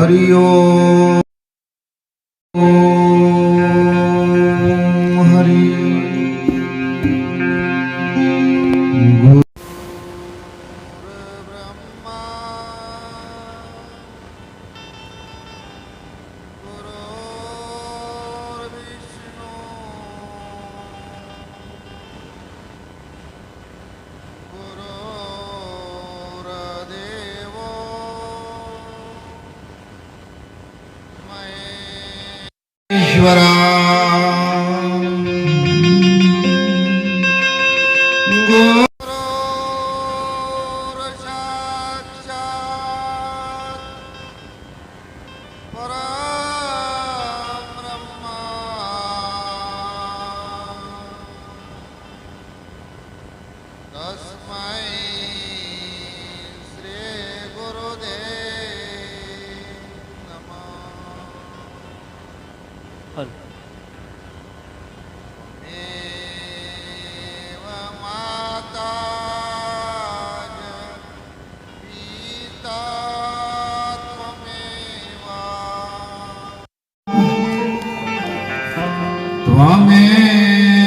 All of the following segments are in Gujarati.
हरि ओम हरि ईश्वरा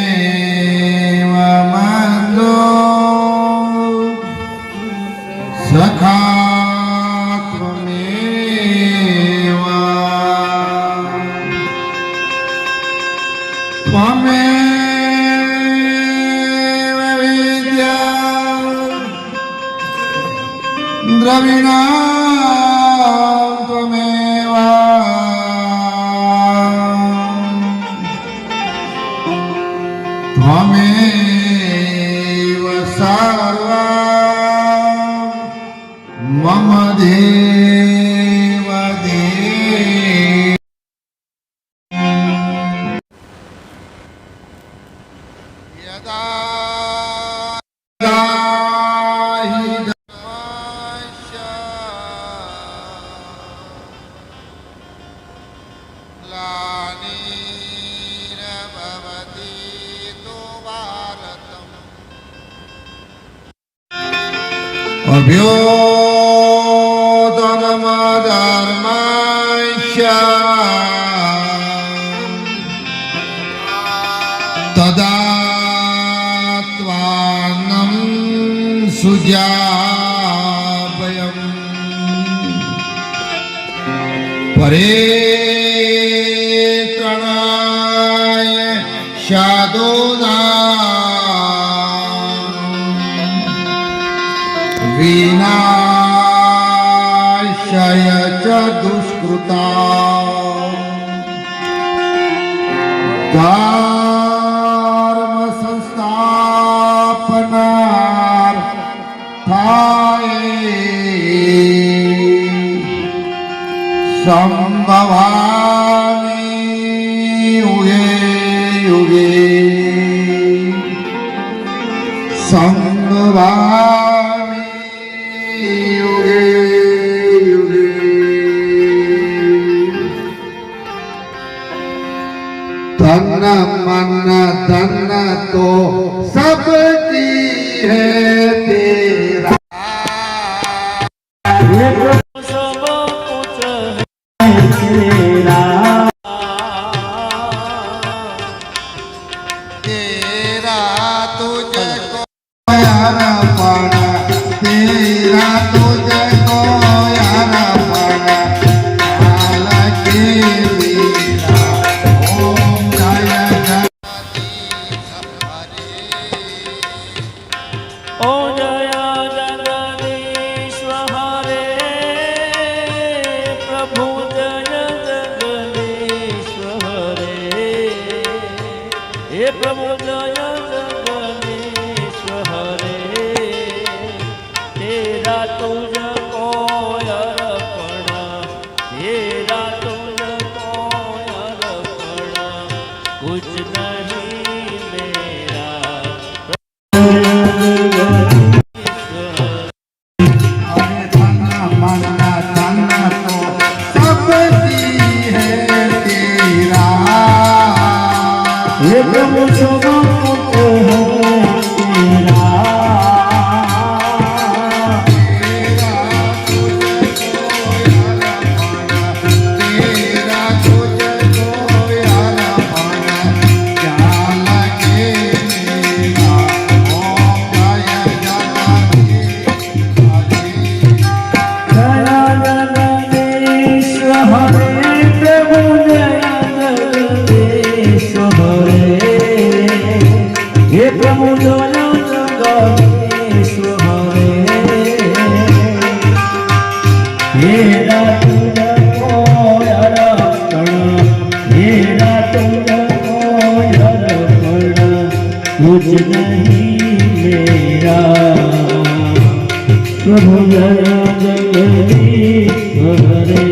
त्वमेव मन्दो सखा त्वमेव त्वमेव विद्या द्रविणा त्वमेव त्वमेव सर्वा मम देव देव यदा हि धर्मस्य ग्लानिर्भवति अभ्युदयमधर्मस्य तदात्मानं सुजापयम् परित्राणाय साधूनां विनाशाय च दुष्कृता धर्म संस्थापनार्थाय संभवामि युगे युगे संभवामि युगे युगे तन मन धन तो सबकी है तेरा सब कुछ है तेरा तेरा तुझको यार पाना तेरा तुझको यार पाना हालांकि मेरा ओम जय ओ जय जगदीश हरे प्रभु जय जगदीश हरे हे प्रभु जय जगदीश हरे तेरा तुझको अर्पण तेरा तुझको अर्पण कुछ नहीं मेरा अरे धना मना धना तो सबकी है तेरा हे प्रभु तुझको अर्पण तेरा तुझको अर्पण कुछ नहीं मेरा प्रभु जय जगदीश हरे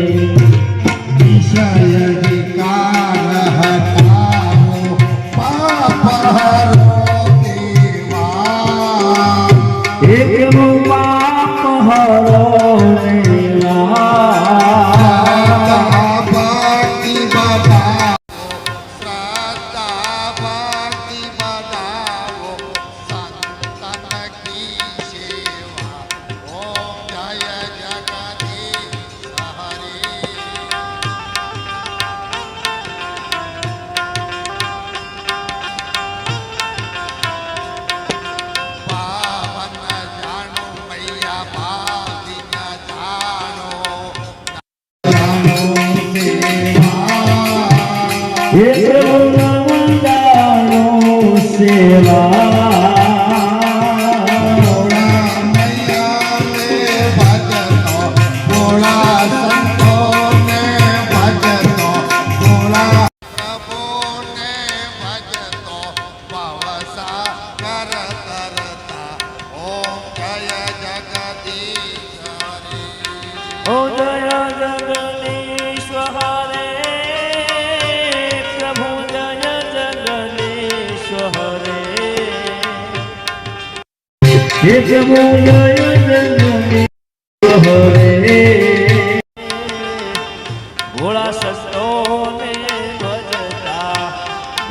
विषय विकार हटाओ पाप हरो देवा एक पाप हरो देवा भक्ति बढ़ाओ श्रद्धा भक्ति बढ़ाओ संतन की सेवा ओम जय जगदीश हरे पावन जानो मैया पावन जानो एक वंदानो सेवा मैया ने भजनो भोला संतो ने भजनो भोला प्रभु ने भजतो भवसा कर तरता ओम जय जगदीश हरे ओ जय जगदीश हरे प्रभु जय जगदीश हरे हे प्रभु जय जगदीश हरे भोला संतों ने भजता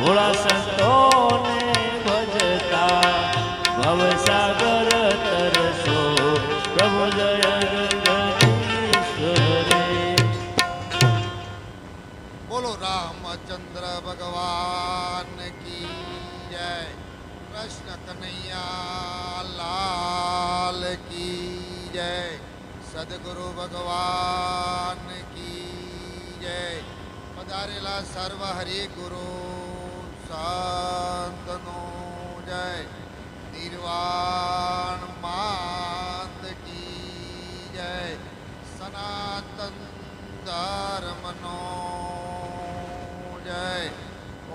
भोला संतों ने भजता भवसागर तरसो प्रभु जय जगदीश हरे बोलो रामचंद्र भगवान की जय कृष्ण कन्हैया लाल की जय सदगुरु भगवान की जय पधारेला सर्व हरि गुरु संतनो जय निर्वाण मात की जय सनातन धर्मनो जय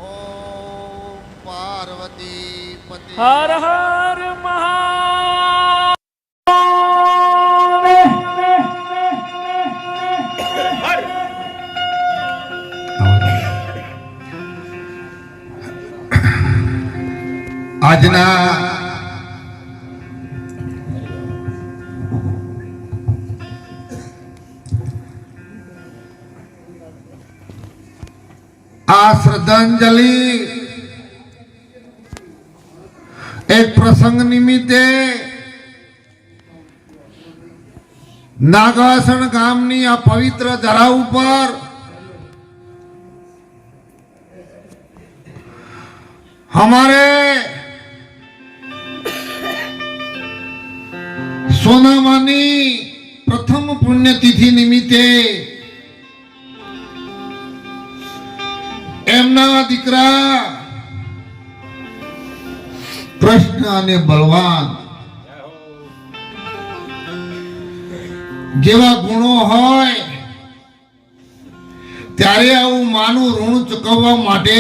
ओम पार्वती पति हर हर આજના આ શ્રદ્ધાંજલિ એક પ્રસંગ નિમિત્તે નાગાસણ ગામની આ પવિત્ર ધરા ઉપર हमारे सोनामानी प्रथम पुण्यतिथि निमित्ते एमना दीकरा कृष्ण અને બળવાન જેવા ગુણો હોય ત્યારે આવું માનું ઋણ ચૂકવવા માટે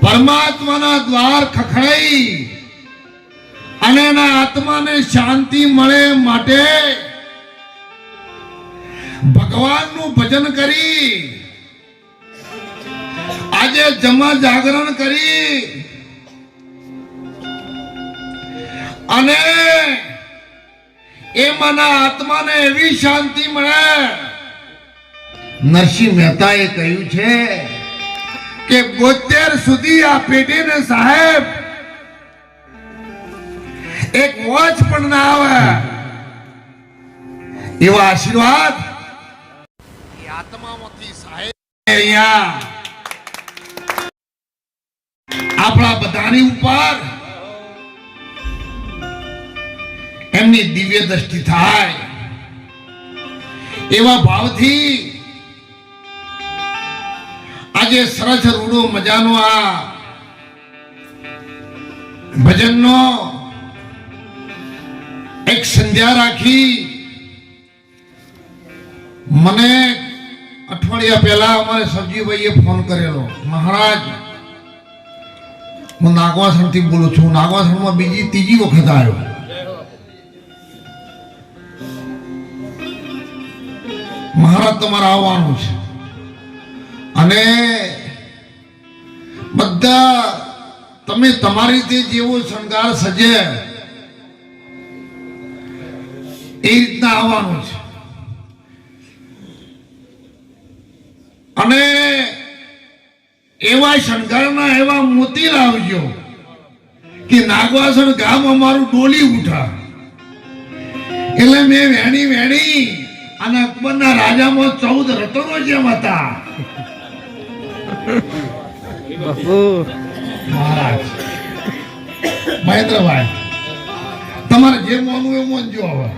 પરમાત્માના દ્વાર ખખડાઈ અને એના આત્માને શાંતિ મળે માટે ભગવાનનું ભજન કરી આજે જમા જાગરણ કરી અને એમાંના આત્માને એવી શાંતિ મળે નરસિંહ મહેતાએ કહ્યું છે કે 72 સુધી આ પેઢીને સાહેબ એક વોચ પણ ના આવે એવા આશીર્વાદ આત્મામાંથી સાહેબ અહીંયા આપણા બધાની ઉપર એમની દિવ્ય દ્રષ્ટિ થાય એવા ભાવથી આજે સરસ રૂડો મજાનો આ ભજનનો એક એક સંધ્યા રાખી. મને અઠવાડિયા પહેલા અમારે સબજીભાઈએ ફોન કરેલો, મહારાજ હું નાગવાસણથી બોલું છું. નાગવાસણમાં ત્રીજી વખત આવ્યો. મહારાજ તમારે આવવાનું છે અને બધા તમે તમારી રીતે જેવો શણગાર સજે એ રીતના આવવાનું છે અને એવા શણગારના એવા મોતી લાવજો કે નાગવાસણ ગામ અમારું ડોલી ઉઠા. એટલે મેં વેણી અને અકબરના રાજામાં 14 રતનો જેમ હતા. મહારાજ મહેન્દ્રભાઈ તમારે જે માનવું એ માનજો. હવે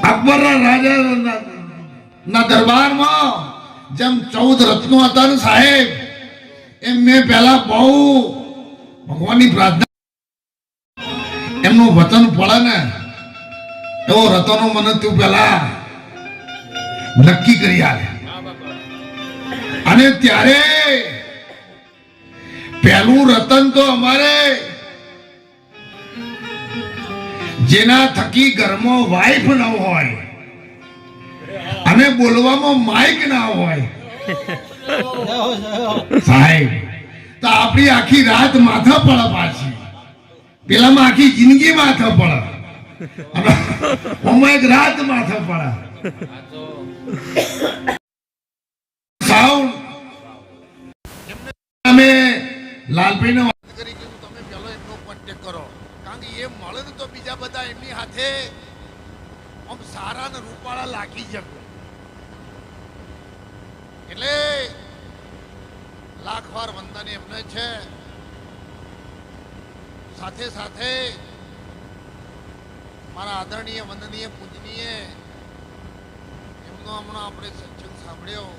અકબરના રાજા ના દરબારમાં જેમ 14 રત્નો હતા ને સાહેબ, એમ મેં પહેલા બહુ ભગવાનની પ્રાર્થના, એમનું વચન પડે ને એવો રતનો મને તું પહેલા નક્કી કરી આલે. અને ત્યારે પહેલું રતન તો અમારે જેના થકી ઘરમાં વાઈફ ન હોય અને બોલવામાં માઇક ના હોય સાહેબ, તો આપણી આખી રાત માથા પડે, પાછી પેલામાં આખી જિંદગી માથા પડે, એક રાત માથા પડે. સાઉન્ડ અમે લાલભાઈને વાત કરી કે તમે પેલો એમનો કોન્ટેક્ટ કરો, કારણ કે એ મળે ને તો બીજા બધા એમની હાથે આમ સારા ને રૂપાળા લાગી શકે. એટલે લાખ વાર વંદન એમને છે. સાથે સાથે મારા આદરણીય વંદનીય પૂજનીય એમનો હમણાં આપણે સત્સંગ સાંભળ્યો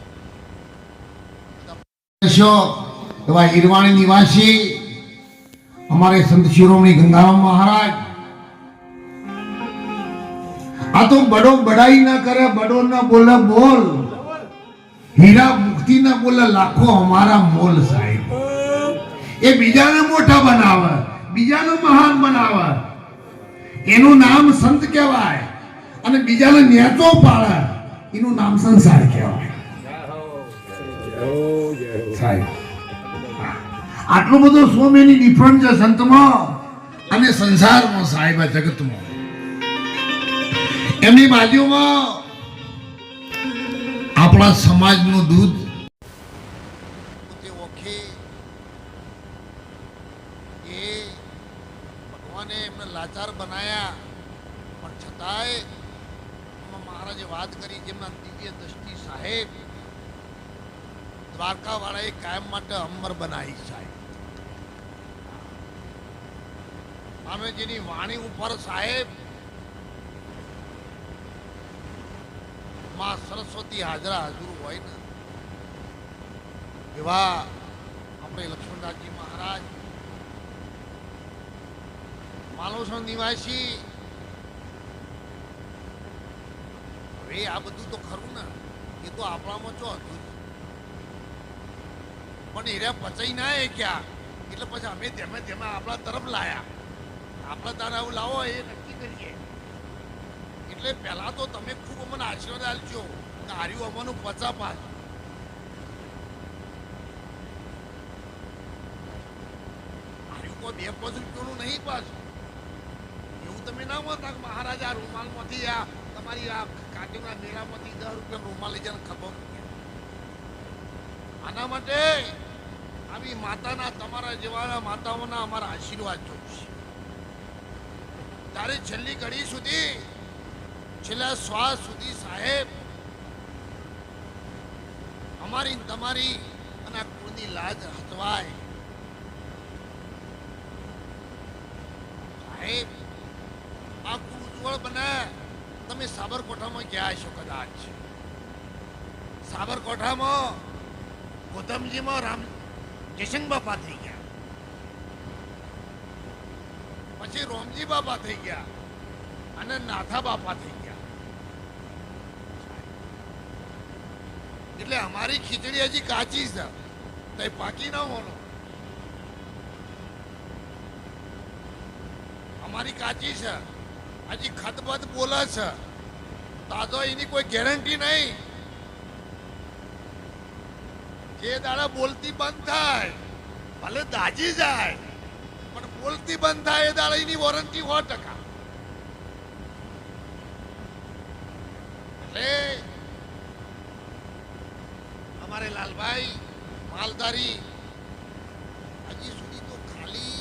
એવા ઈરવાણી નિવાસી અમારે સંત શિરોમણી ગંગારામ મહારાજ. આ તો બડો બડાઈ ના કરે, બડો ના બોલે બોલ, હીરા મુક્તિ ના બોલે લાખો અમારા મોલ. સાહેબ એ બીજાને મોટા બનાવે, બીજાને મહાન બનાવે, એનું નામ સંત કહેવાય, અને બીજાને નેતો પાડે એનું નામ સંસાર કહેવાય. સાહેબ આટલું બધું સ્વામીની ડિફરન્સ છે સંતમાં અને સંસારમાં. સાહેબ આ જગતમાં એમની બાજુમાં આપણા સમાજનું દૂધ ઓખે એ ભગવાને એમને લાચાર બનાયા, પણ છતાંય મહારાજે વાત કરી જેમના દિવ્ય દ્રષ્ટિ સાહેબ દ્વારકા વાળાએ કાયમ માટે અમર બનાવી. સાહેબ અમે જેની વાણી ઉપર સાહેબ માં સરસ્વતી હાજરા હાજર હોય ને એવા આપણે લક્ષ્મણદાસજી મહારાજ માલવસણ નિવાસી. હવે આ બધું તો ખરું ને, એ તો આપણામાં જો હતું પણ એરા પચાઈ ના એ ક્યાં, એટલે પછી અમે ધીમે ધીમે આપણા તરફ લાયા. આપણે તારે આવું લાવો એ નક્કી કરીએ. એટલે પહેલા તો તમે ખૂબ અમને આશીર્વાદ આપજો કે હાર્યું અમારું 50 પાસ. હાર્યું કોઈ 2-5 રૂપિયાનું નહીં પાછું. એવું તમે ના માનતા કે મહારાજા રૂમાલમાંથી આ તમારી આ કાજુના મેળામાંથી 10 રૂપિયા રૂમાલ લઈ જાય ખબર. આના માટે આવી માતાના, તમારા જેવા માતાઓના અમારા આશીર્વાદ જોઈશે. ત્યારે છેલ્લી ઘડી સુધી, છેલ્લા શ્વાસ સુધી સાહેબ અમારી તમારી અને આ કુળની લાજ હચવાય. સાહેબ આ કુળ ઉજ્જવળ બને. તમે સાબરકોઠામાં ગયા છો કદાચ. સાબરકોઠામાં ગૌતમજીમાં રામ જયશંકર બાપા થઈ ગયા, પછી રોમજી બાપા થઈ ગયા, અને નાથા બાપા થઈ ગયા. એટલે અમારી ખીચડી હજી કાચી છે, તો પાકી ના હોનો. અમારી કાચી છે, હજી ખતબત બોલે છે, તાજો એની કોઈ ગેરંટી નહીં. જે દાડા બોલતી બંધ થાય, ભલે દાજી જાય, પણ બોલતી બંધ થાય એ દાડા એની વોરંટી 100%. એટલે અમારે લાલભાઈ માલધારી હજી સુધી તો ખાલી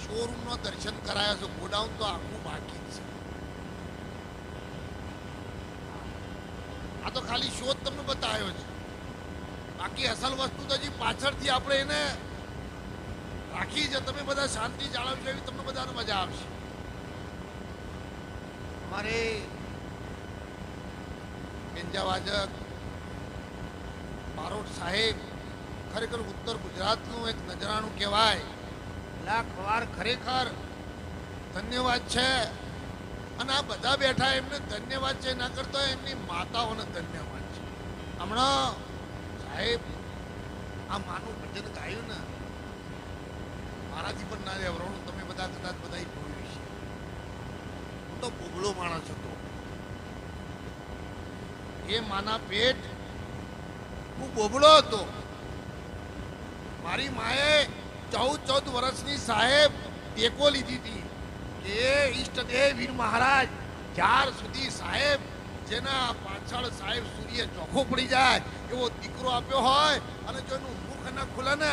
શોરૂમ નો દર્શન કરાયા છે, ગોડાઉન તો આખું બાકી જ છે. આ તો ખાલી શો જ તમને બતાવ્યો છે, બાકી અસલ વસ્તુ તો હજી પાછળથી આપણે એને રાખી છે. તમે બધા શાંતિ જાળવશો એવી તમને બધાને મજા આવશે. અમારે પેંજાવાજક બારોટ સાહેબ ખરેખર ઉત્તર ગુજરાતનું એક નજરાણું કહેવાય. લાખ વાર ખરેખર ધન્યવાદ છે. અને આ બધા બેઠા એમને ધન્યવાદ છે ના કરતો એમની માતાઓને ધન્યવાદ છે. હમણાં સાહેબ આ માનું ભજન ગાયું ને, મારાથી પણ ના રહેવાનું. તમે બધા કદાચ બધા જોયું છે. હું તો બોબળો માણસ હતો. એ માના પેટ હું બોબળો હતો. મારી માએ 14 વર્ષની સાહેબ ટેકો લીધી હતી કે ઈષ્ટદેવ વીર મહારાજ જ્યાર સુધી સાહેબ જેના પાછળ સાહેબ સૂર્ય ચોખ્ખો પડી જાય એવો દીકરો આપ્યો હોય, અને જો એનું મુખ ન ખુલે ને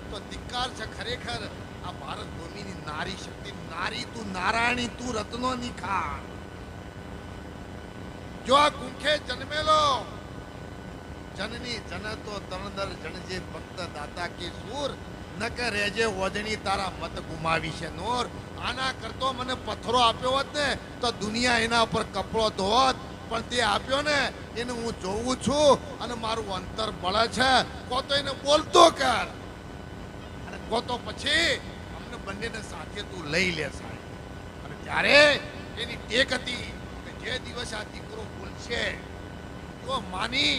તો ધિક્કાર છે ખરેખર આ ભારત ભૂમિની નારી શક્તિ. નારી તું નારાયણી, તું રત્નો નિખાર. જો આ કુંખે જન્મેલો જનની જનતો તણદર જણજે ભક્ત દાતા કે સૂર, ન કે રેજે ઓજણી તારા મત ગુમાવી છે નોર. આના કરતો મને પથ્થરો આપ્યો હોત ને તો દુનિયા એના ઉપર કપડો ધોત, પણ તે આપ્યો ને એને હું જોઉં છું અને મારું અંતર બળે છે. કો તો એને બોલતો કર, અને કો તો પછી અમને બંનેને સાથે તું લઈ લે સાહેબ. અને ત્યારે એની ટેક હતી કે જે દિવસ આ દીકરો બોલશે, તો માની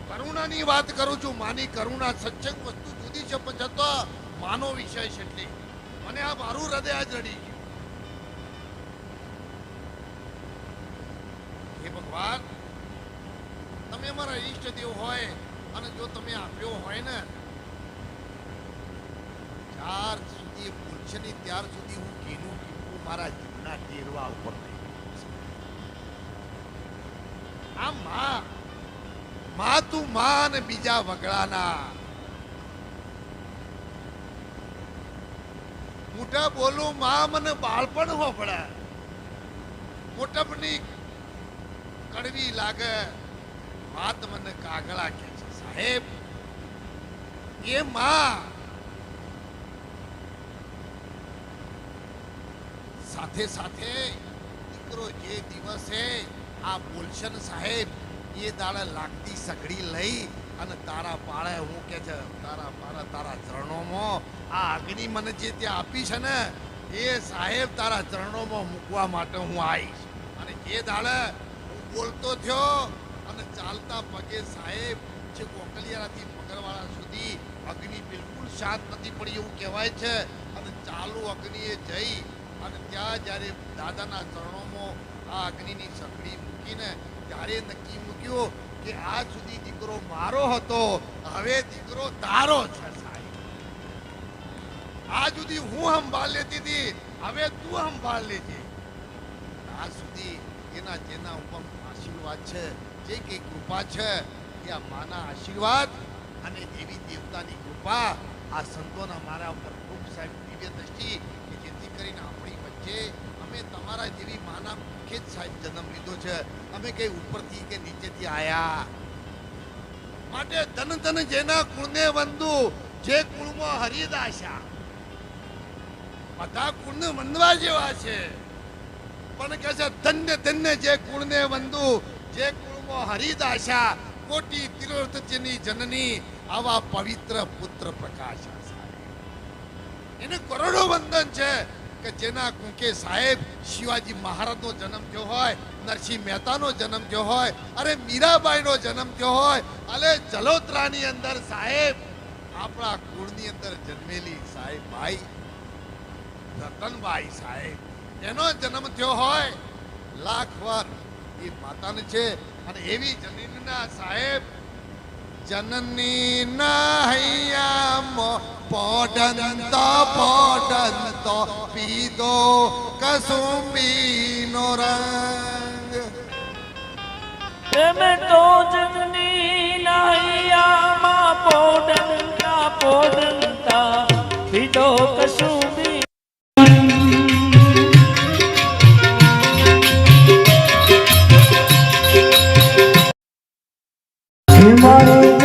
કરુણાની વાત કરું છું, માની કરુણા સત્સંગ વસ્તુ જુદી છે, પણ જતો માનો વિષય છે. એટલે મને આ મારું હૃદય આજ રડી ગયું. હે ભગવાન, તમે અમારા ઈષ્ટદેવ હોય અને જો તમે આપ્યો હોય ને, ત્યાર સુધી પૂછશે નહીં ત્યાર સુધી હું ઘીનું ટીપું મારા જીવના ટેરવા ઉપર નહીં. આ માં તું માં ને બીજા વગડાના. મોટા બોલું માં મને બાળપણ હોપડે, મોટપની કડવી લાગે વાત મને કાગળા કે છે સાહેબ. એ માં સાથે સાથે દીકરો જે દિવસે આ બોલશે ને સાહેબ, એ દાડે લાગતી સગડી લઈ અને તારા પાળે હું કે છે તારા પાળે તારા ચરણોમાં આ અગ્નિ મને જે ત્યાં આપી છે ને એ સાહેબ તારા ચરણોમાં મૂકવા માટે હું આવીશ. અને જે દાડે હું બોલતો થયો અને ચાલતા પગે સાહેબ જે કોકલિયાથી પગરવાળા સુધી અગ્નિ બિલકુલ શાંત નથી પડી એવું કહેવાય છે. અને ચાલુ અગ્નિએ જઈ અને ત્યાં જ્યારે દાદાના ચરણોમાં આ અગ્નિની સગડી મૂકીને ત્યારે નક્કી મૂક્યું કે આજ સુધી દીકરો મારો હતો, હવે દીકરો તારો છે સાહેબ. આજ સુધી હું સંભાળ લેતી હતી, હવે તું સંભાળ લેજે. આજ સુધી એના જેના ઉપર આશીર્વાદ છે, જે કઈ કૃપા છે, એ આ માના આશીર્વાદ અને દેવી દેવતાની કૃપા આ સંતોના મારા ઉપર ખૂબ સાહેબ દિવ્ય દ્રષ્ટિ કે જેથી કરીને આપણી વચ્ચે અમે તમારા જેવી માના મુખે જ સાહેબ જન્મ લીધો છે. અમે કઈ ઉપરથી કે નીચેથી આયા. માટે ધન ધન જેના કુળને વંદુ, જે કુળમાં હરિદાસા. બધા કુળને વંદવા જેવા છે, પણ કે છે ધન્ય ધન્ય જે કુળને વંદુ, જે કુળમાં હરિદાસા. કોટી તીર્થ જેની જનની, આવા પવિત્ર પુત્ર પ્રકાશા. એને કરોડો વંદન છે. કે જેના કુંકે સાહેબ શિવાજી મહારાજનો જન્મ થયો હોય, નરસિંહ મહેતાનો જન્મ થયો હોય, અરે મીરાબાઈનો જન્મ થયો હોય, અરે જલોત્રાની અંદર સાહેબ આપણા કુળની અંદર જન્મેલી સાહેબ ભાઈ રતનબાઈ સાહેબ એનો જન્મ થયો હોય, લાખ વાર એ માતાને છે. અને એવી જનનીના સાહેબ જનની નહૈયામાં પોડંતો પીધો કસુંબીનો રંગ. એમે તો જનની નાહિયામાં પોડંતા પીધો કસુંબી. મારી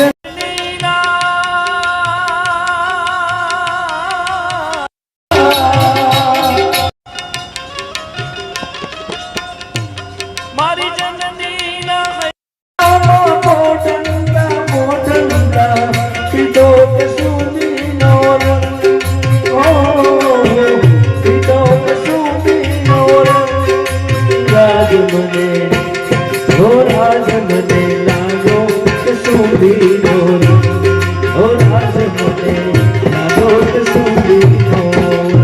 જનની નાહિયામાં પોડંતા પીધો કસુંબીનો રંગ. ઓ પીધો કસુંબીનો રંગ. રાજ મને ઓ રાજ મને લાગો કસુંબીનો રંગ. ઓ રાજ મને લાગો કસુંબીનો રંગ.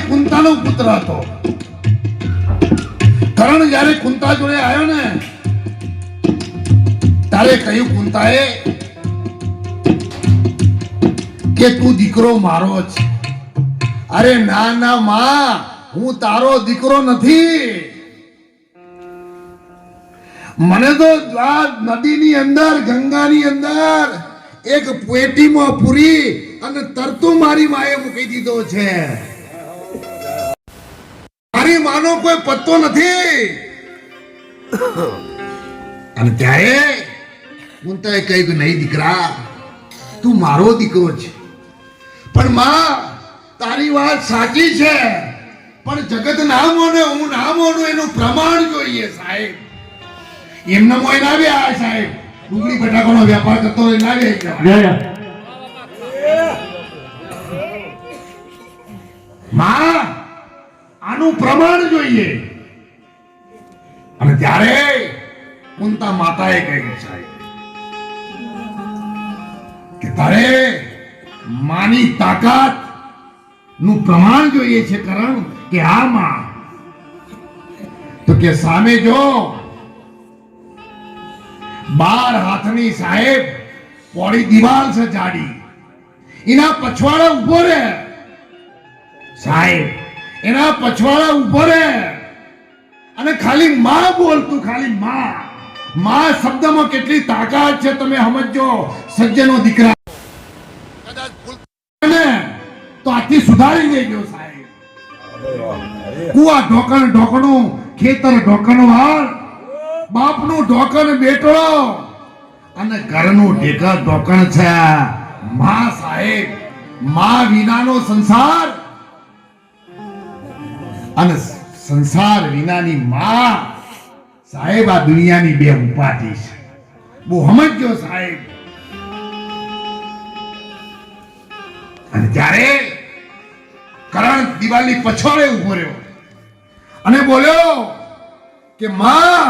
કુંતાનો પુત્ર હતો. કરણ જ્યારે કુંતા જોડે આવ્યો ને તારે કહ્યું કુંતાએ કે તું દીકરો મારો છે. અરે ના ના માં, હું તારો દીકરો નથી. મને તો આ નદીની અંદર ગંગાની અંદર એક પેટીમાં પૂરી અને તરતું મારી માએ મૂકી દીધો છે. મારી માનો કોઈ પત્તો નથી. અને ત્યારે કુંતાએ કહ્યું નહીં દીકરા, તું મારો દીકરો છે. પણ માં તારી વાત સાચી છે, પણ જગત ના માને, હું ના માનું એનું પ્રમાણ જોઈએ સાહેબ. એમના મોય ના આવ્યા સાહેબ, ડુંગળી બટાકાનો વેપાર કરતો હોય ના આવ્યા. માં આનું પ્રમાણ જોઈએ. અને ત્યારે કુંતા માતાએ કહ્યું સાહેબ કે તારે માની તાકાત નું પ્રમાણ જોઈએ છે કરણ કે આ માં. તો કે સામે જો 12 હાથની સાહેબ પોળી દિવાલ છે જાડી, એના પછવાડા ઉભો રહે સાહેબ, એના પછવાડા ઉભો રહે અને ખાલી માં બોલતું, ખાલી માં. માં શબ્દમાં કેટલી તાકાત છે તમે સમજો સજ્જનો દીકરા. કદાચ ભૂલ ને તો આથી સુધારી દેજો સાહેબ. કુવા ઢોકણ ઢોકણું, ખેતર ઢોકણ વાળ, બાપનું ઢોકણ બેટો અને ઘરનું ઢેકર ઢોકણ છે માં સાહેબ. માં વિનાનો સંસાર અને સંસાર વિનાની માં સાહેબ આ દુનિયાની બે ઉપાધિ છે. બહુ સમજો સાહેબ. અને ત્યારે કરણ દિવાલની પછવાડે ઉભો રહ્યો અને બોલ્યો કે માં.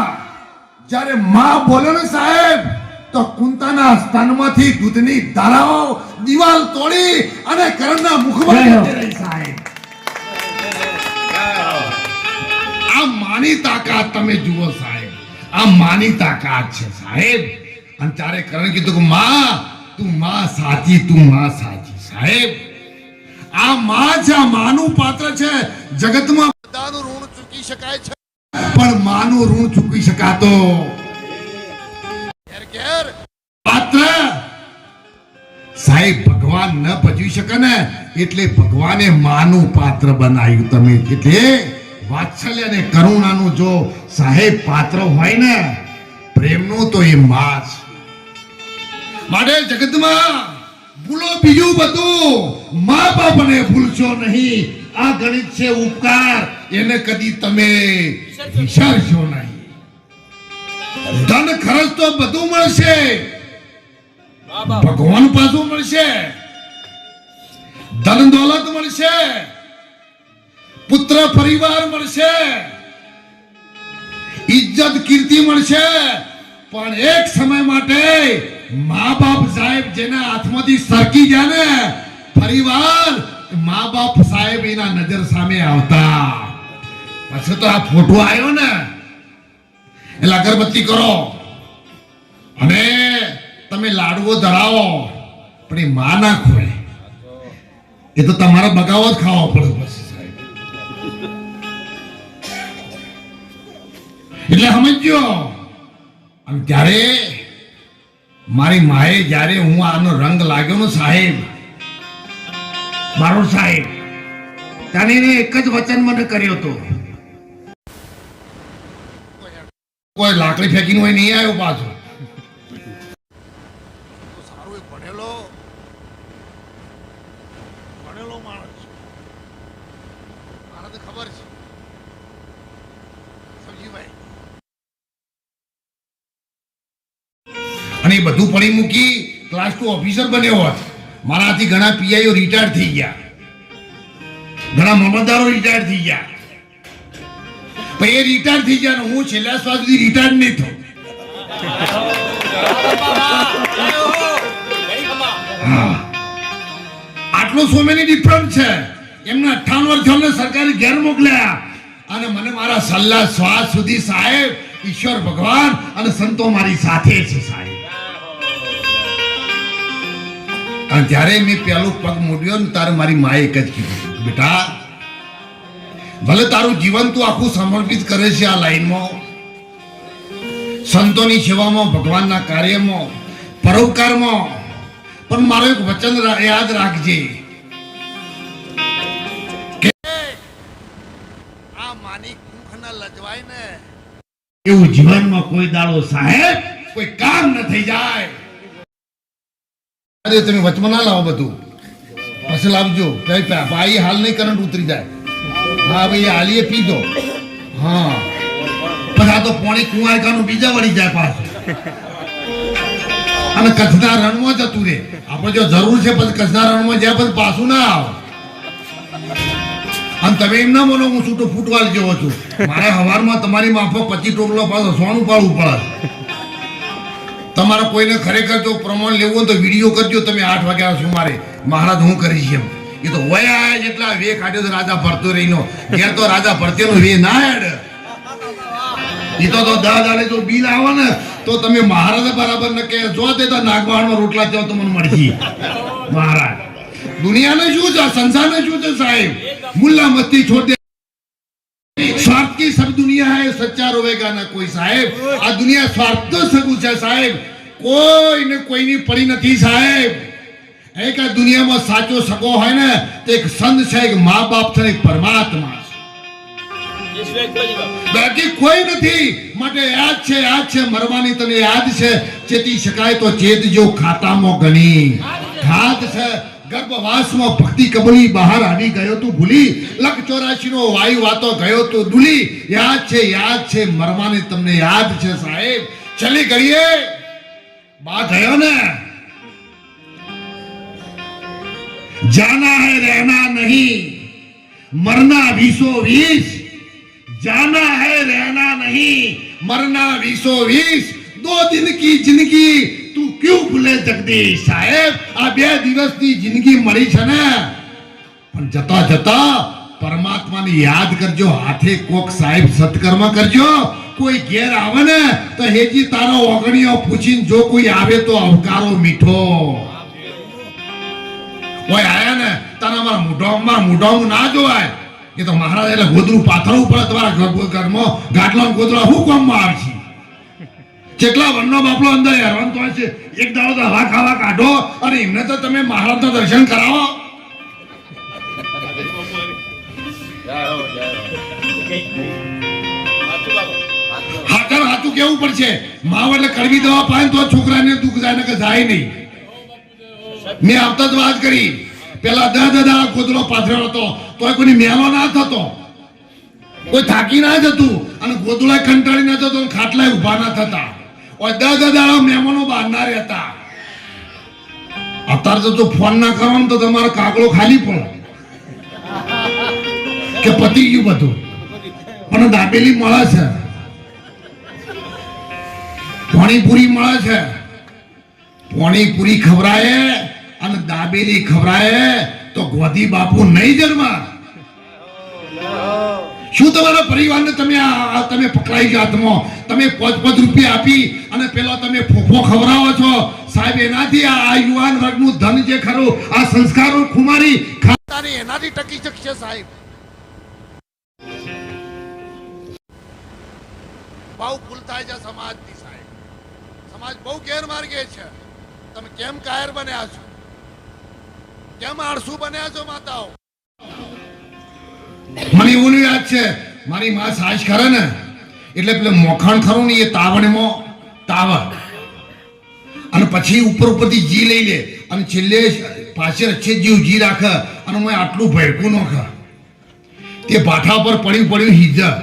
જ્યારે માં બોલ્યો ને સાહેબ તો કુંતાના સ્તનમાંથી દૂધની ધારાઓ દિવાલ તોડી અને કરણના મુખમાં જતી રહી સાહેબ. આ માની તાકાત તમે જુઓ સાહેબ, આ માની તાકાત છે સાહેબ. અને ત્યારે કરણ કીધું કે માં તું માં સાચી, તું માં સાચી સાહેબ. આ માં છે, આ માનું પાત્ર છે. જગતમાં બધાનું ઋણ ચૂકી શકાય છે પણ માનું ઋણ ચૂકી શકાતો સાહેબ ભગવાન ન ભજવી શકે ને એટલે ભગવાને માનું પાત્ર બનાવ્યું તમે એટલે વાત્સલ્ય અને કરુણાનું જો સાહેબ પાત્ર હોય ને પ્રેમનું તો એ માં છે. માટે જગતમાં ભૂલો બીજું બધું મા બાપને ભૂલશો નહીં. આ ગણિત છે ઉપકાર એને કદી તમે વિચારશો નહીં. ધન ખર્ચ તો બધું મળશે ભગવાન પાછું મળશે. ધન દોલત મળશે પુત્ર પરિવાર મળશે ઇજ્જત કીર્તિ મળશે પણ એક સમય માટે મા બાપ સાહેબ જેના હાથમાંથી સરકી જાય ને પરિવાર મા બાપ સાહેબ એના નજર સામે આવતા પછી તો આ ફોટો આવ્યો ને એટલે અગરબત્તી કરો અને તમે લાડવો ધરાવો પણ એ માં ના ખોય એ તો તમારે બગાવો જ ખાવો પડે પછી સાહેબ. એટલે સમજો અને ત્યારે મારી માએ જ્યારે હું આનો રંગ લાગ્યો ને સાહેબ મારો સાહેબ ત્યારે એને એક જ વચન મને કર્યો હતો કોઈ લાકડી ફેંકીને હોય નહીં આવ્યો પાછો. સારું એક ભણેલો માણસ આને તો ખબર છે સમજીભાઈ અને એ બધું પડી મૂકી ક્લાસ 2 ઓફિસર બન્યો હોત. મારાથી ઘણા પીઆઈઓ રિટાયર થઈ ગયા ઘણા મામલતદારો રિટાયર થઈ ગયા પણ એ રિટાયર થઈ ગયા ને હું છેલ્લા શ્વાસ સુધી રિટાયર નહીં થયો. આટલો સોમેની ડિફરન્સ છે. એમને 58 વર્ષ અમને સરકારે ઘેર મોકલ્યા અને મને મારા સલ્લા શ્વાસ સુધી સાહેબ ઈશ્વર ભગવાન અને સંતો મારી સાથે છે સાહેબ. અને ત્યારે મેં પહેલો પગ મૂક્યો ને ત્યારે મારી માએ એક જ કીધું બેટા ભલે તારું જીવન તું આખું સમર્પિત કરે છે આ લાઈનમાં સંતોની સેવામાં ભગવાનના કાર્યમાં પરોપકારમાં પણ મારું એક વચન યાદ રાખજે કે આ માની કુખ ન લજવાય ને એવું જીવનમાં કોઈ દાડો સાહેબ કોઈ કામ ન થઈ જાય. અરે તમે વચમાં ના લાવો બધું પછી લાવજો ભાઈ હાલ નહીં કરંટ ઉતરી જાય. હા ભાઈ હાલીએ પી દો હા પછી આ તો પોણી કુંવારકાનું બીજા વળી જાય પાછું અને કચ્છના રણમાં જતું રે. આપણે જો જરૂર છે પછી કચ્છના રણમાં જાય પછી પાછું ના આવે. અને તમે એમ ના બોલો હું છૂટો ફૂટવાલ જેવો છું. મારે હવારમાં તમારી માફક 25 ટોપલો પાછો સોનું પાડવું પડે. તમારે કોઈને ખરેખર જો પ્રમાણ લેવું હોય તો વિડીયો કરજો તમે 8 વાગ્યા સુમારે મહારાજ હું કરીશ એમ. એ તો વય આયા જેટલા વે કાઢ્યો તો રાજા ભરતો રહીનો ઘેર તો રાજા ભરતેનો વે ના હેડ. એ તો 10,000 જો બિલ આવે ને તો તમે મહારાજ બરાબર ન કે જો તે તો નાગવાળમાં રોટલા તેઓ તમને મળશે મહારાજ. દુનિયાને શું છે સંસારને શું છે સાહેબ મુલ્લા મસ્તી છોડ દે. स्वार्थ की सब दुनिया है सच्चा रोवेगा ना कोई साहेब. आ दुनिया स्वार्थ तो सगुं છે સાહેબ કોઈ ને કોઈની પડી નથી સાહેબ. એક આ દુનિયામાં સાચો સગો હોય ને તો એક સંત છે એક મા બાપ છે એક પરમાત્મા છે બાકી કોઈ નથી. માટે યાદ છે મરવાની તને યાદ છે ચેતી શકાય તો ચેતજો ખાતામાં ગણી ઘાત છે. ગર્ભવાસમાં ભક્તિ કબૂલી બહાર આવી ગયો તું ભૂલી 184 નો વાયુ વાતો ગયો તું ડૂલી. યાદ છે મરવાને તમને યાદ છે સાહેબ. ચલી ગઈએ બા ગયો ને जाना है रहना नहीं मरना 20-20 जाना है रहना नहीं मरना 20-20 दो दिन की जिंदगी તું ક્યું ભૂલે જગદીશ સાહેબ. આ 2 દિવસની જિંદગી મળી છે ને પણ જતા જતા પરમાત્માને યાદ કરજો. હાથે કોક સાહેબ સત્કર્મ કરજો. કોઈ ઘેર આવે ને તો હેજી તારો ઓગણીઓ પૂછીને જો કોઈ આવે તો આવકારો મીઠો. કોઈ આયા ને તારા મારા મોઢામાં ના જોવાય. એ તો મહારાજ એટલે ગોદરું પાથરવું પડે તમારા ઘરમાં ગાટલો ગોદરા હું કામમાં આવશે. કેટલા વનનો બાપલો અંદર હેરાન તો છે. એક દાડો તો હવા ખાવા કાઢો અને એમને તો તમે મહારાજના દર્શન કરાવો. હાથું કેવું પડશે. માવ એટલે કડવી દવા પાય તો છોકરાને દુઃખ જાય ને કે જાય નહીં. મેં આવતા જ વાત કરી. પેલા દાદા ગોદડો પાથરેલો હતો તો કોઈની મેલો ના થતો, કોઈ થાકી ના જતું અને ગોદડા કંટાળી ના જતો, ખાટલા ઉભા ના થતા. દાદા મહેમાનો બહાર ના રહેતા. અત્યારે તો જો ફોન ના કરો ને તો તમારો કાગળો ખાલી પડે કે પતી ગયું બધું. પણ દાબેલી મળે છે, પાણીપુરી મળે છે. પાણીપુરી ખવરાય અને દાબેલી ખવરાય તો ગોધી બાપુ નહીં જન્મા. શું તમારા પરિવારને તમે પકડાઈ ગયા હાથમાં? તમે 5 રૂપિયા આપી અને પેલા તમે ફોફો ખવડાવો છો સાહેબ. એનાથી આ યુવાન વર્ગનું ધન જે ખરું, આ સંસ્કારો ખુમારી ખાતાની એનાથી ટકી શકશે સાહેબ. બહુ ભૂલ થાય છે સમાજની સાહેબ. સમાજ બહુ ગેરમાર્ગે છે. તમે કેમ કાયર બન્યા છો? કેમ આળસુ બન્યા છો માતાઓ? મને એવું યાદ છે, મારી માં સાસ કરે ને એટલે પેલે મોખણ ખરું ને એ તાવણમાં તાવણ અને પછી ઉપરથી જી લઈ લે અને છેલ્લે પાછળ અચ્છે જેવું જી રાખે અને હું આટલું ભડકું નાખે. તે ભાઠા પર પડ્યું હિજર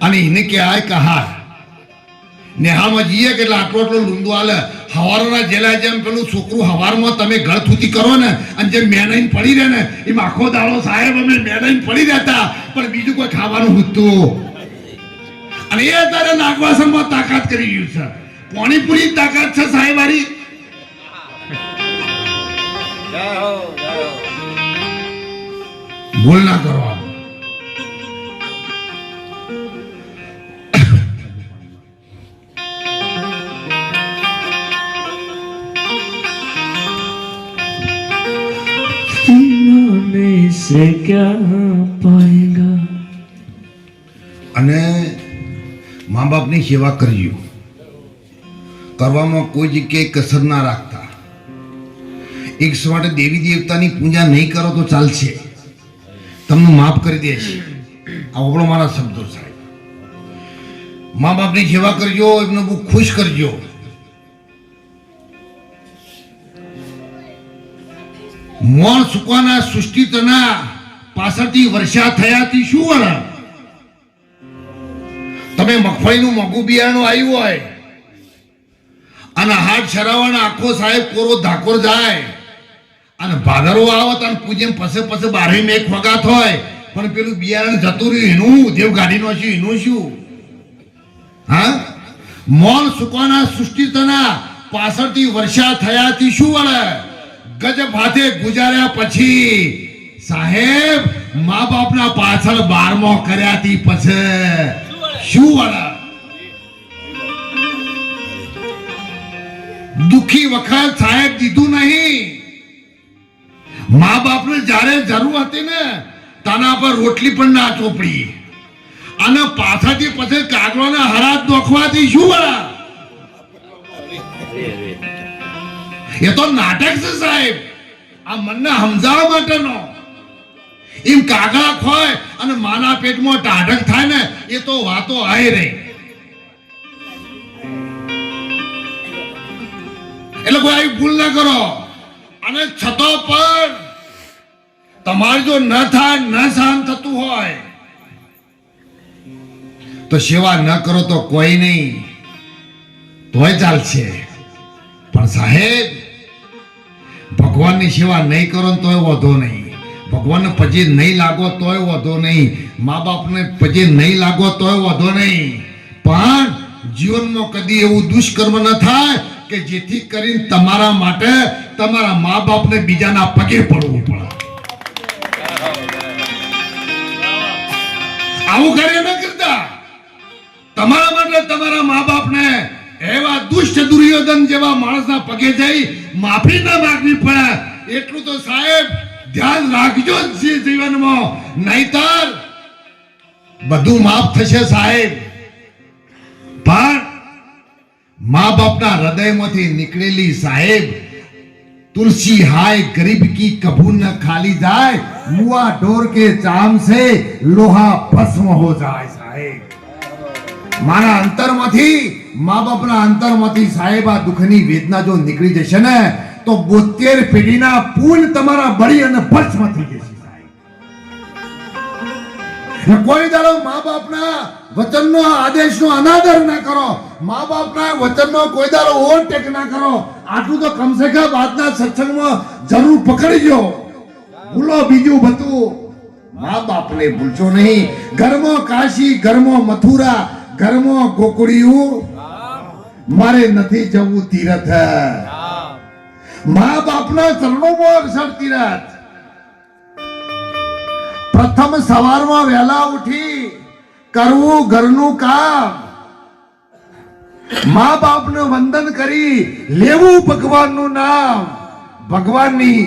અને એને કહેવાય કહાર. નેહામાં જઈએ કે આટલો લૂંદો હાલે. હવારના જેલા જેમ પેલું છોકરું હવારમાં તમે ઘર થૂતી કરો ને અને જેમ મેનાઈને પડી રહે ને એમ આખો દાડો સાહેબ અમે મેનાઈને પડી રહેતા, પણ બીજું કોઈ ખાવાનું હતું. અને એ અત્યારે નાગવાસણમાં તાકાત કરી ગયું છે. પાણીપુરી તાકાત છે સાહેબ વાળી. ભૂલ ના કરવા. से क्या पाएगा. અને મા બાપની સેવા કરજો. કરવામાં કોઈ જગ્યાએ કસર ના રાખતા. એક માટે દેવી દેવતાની પૂજા નહીં કરો તો ચાલશે, તમને માફ કરી દેશે. આ આપણો મારા શબ્દો સાહેબ. મા બાપની સેવા કરજો, એમને બહુ ખુશ કરજો. મોણ સુકવાના સૃષ્ટિ તના પાછળથી વર્ષા થયાથી શું વળે? તમે મગફળીનું મોંઘું બિયારણું આવ્યું હોય અને હાથ શરાવાના આખો સાહેબ કોરો ધાકોર જાય અને ભાદરવો આવત અને પૂજન પસે બારે મેઘ વગાત હોય, પણ પેલું બિયારણ જતું રહ્યું એનું દેવ ગાડી નો છે એનું શું? હા, મોણ સુકવાના સૃષ્ટિ તના પાછળથી વર્ષા થયાથી શું વળે? ગજ ભાતે ગુજાર્યા પછી સાહેબ મા બાપના પાછળ 12મો કર્યાથી પછી શું વળે? દુખી વખત સાહેબ દીધું નહીં. મા બાપને જ્યારે જરૂર હતી ને તાના પર રોટલી પણ ના ચોપડી અને પાછળથી પછી કાગળોના હરાત દોખવાથી શું વળે? એ તો નાટક છે સાહેબ. આ મનને સમજાવવા માટેનો. એમ કાગળા ખોય અને માના પેટમાં ટાઢક થાય ને એ તો વાતો આય રહી. એટલે કોઈ આવી ભૂલ ના કરો. અને છતો પણ તમારે જો ન થાય, ન સહન થતું હોય તો સેવા ન કરો તો કોઈ નહીં, તોય ચાલશે. પણ સાહેબ ભગવાનની સેવા નહીં કરો તોય વધો નહીં. ભગવાનને પછી નહીં લાગો તોય વધો નહીં. મા બાપને પછી નહીં લાગો તોય વધો નહીં. પણ જીવનમાં કદી એવું દુષ્કર્મ ન થાય કે જેથી કરીને તમારા માટે તમારા મા બાપને બીજાના પગે પડવું પડે. આવું કાર્ય ન કરતા. તમારા માટે તમારા મા બાપને એવા દુષ્ટ દુર્યોધન જેવા માણસના પગે જઈ માફી ના માંગવી પડે એટલું તો સાહેબ ધ્યાન રાખજો જ જીવનમાં, નહીતર બધું માફ થશે સાહેબ. પણ મા બાપના હૃદયમાંથી નીકળેલી સાહેબ तुलसी हाय गरीब की कभू न खाली जाए मुआ ढोर के चाम से लोहा भस्म हो જાય સાહેબ મારા અંતરમાંથી મા બાપના અંતરમાંથી સાહેબ આ દુઃખની વેદના જો નીકળી જશે ને તો 72 પેઢીના પૂલ તમારા બળી અને ભસ્મ થઈ જશે સાહેબ કોઈ દાડો મા બાપના વચનનો આદેશનો અનાદર ના કરો મા બાપના વચનનો કોઈ દાડો ઓવરટેક ના કરો આટલું તો કમસે કમ આજના સત્સંગમાં જરૂર પકડીજો ભૂલો બીજું બધું મા બાપને ભૂલશો નહીં ઘરમાં કાશી ઘરમાં મથુરા ઘરમાં ગોકુળિયું મારે નથી જવું તીરથ મા બાપના ચરણોમાં અક્ષર તીરથ પ્રથમ સવારમાં વહેલા ઉઠી કરવું ઘરનું કામ મા બાપને વંદન કરી લેવું ભગવાનનું નામ ભગવાનની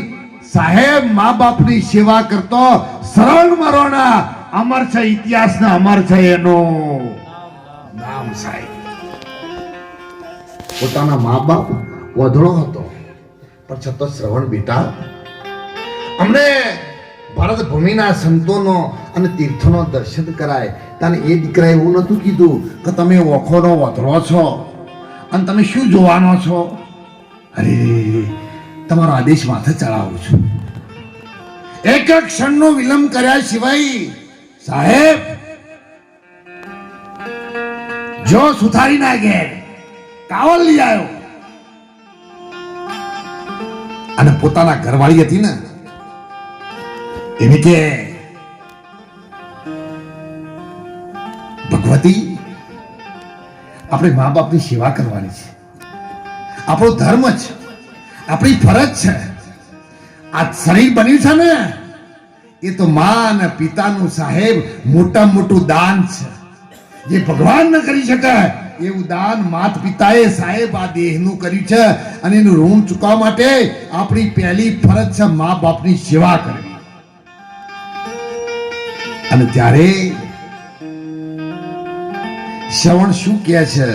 સાહેબ મા બાપની સેવા કરતો સરળ મરોના અમર છે ઇતિહાસના અમર છે એનું નામ સાહેબ પોતાના મા બાપ વધળો હતો પણ છતાં શ્રવણ બેટા અમને ભારત ભૂમિના સંતોનો અને તીર્થોનો દર્શન કરાય તને એ દીકરા એવું નતું કીધું કે તમે ઓખોનો વધરો છો અને તમે શું જોવાનો છો અરે તમારો આદેશ માથે ચડાવું છું એક ક્ષણનો વિલંબ કર્યા સિવાય સાહેબ જો સુથારી ના ઘેર કાવલ લઈ આવ્યો અને પોતાના ઘરવાળી હતી ને એને કે ભગવતી આપણે મા બાપની સેવા કરવાની છે આપણો ધર્મ છે આપણી ફરજ છે આ શરીર બન્યું છે ને એ તો મા અને પિતાનું સાહેબ મોટા મોટું દાન છે જે ભગવાન ન કરી શકે એવું દાન માત પિતાએ સાહેબ આ દેહનું કર્યું છે અને એનું ઋણ ચૂકવવા માટે આપણી પહેલી ફરજ છે મા બાપની સેવા કરવી અને ત્યારે શ્રવણ શું કહે છે